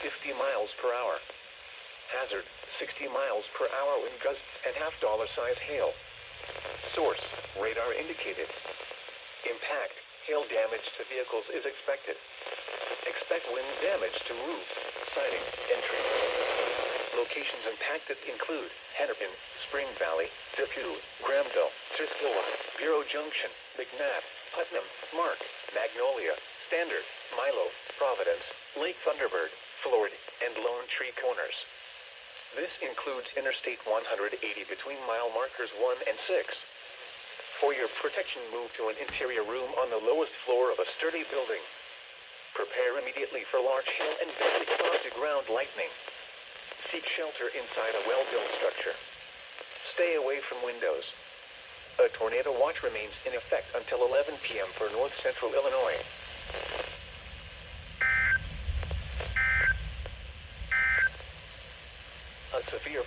50 miles per hour. Hazard, 60 miles per hour wind gusts and half-dollar size hail. Source, radar indicated. Impact, hail damage to vehicles is expected. Expect wind damage to roofs, siding, and trees. Locations impacted include Hennepin, Spring Valley, Depew, Granville, Tuscola, Bureau Junction, McNabb, Putnam, Mark, Magnolia, Standard, Milo, Providence, Lake Thunderbird, Florida, and Lone Tree Corners. This includes Interstate 180 between mile markers 1 and 6. For your protection, move to an interior room on the lowest floor of a sturdy building. Prepare immediately for large hail and very close-to-ground lightning. Seek shelter inside a well-built structure. Stay away from windows. A tornado watch remains in effect until 11 p.m. for north-central Illinois. A severe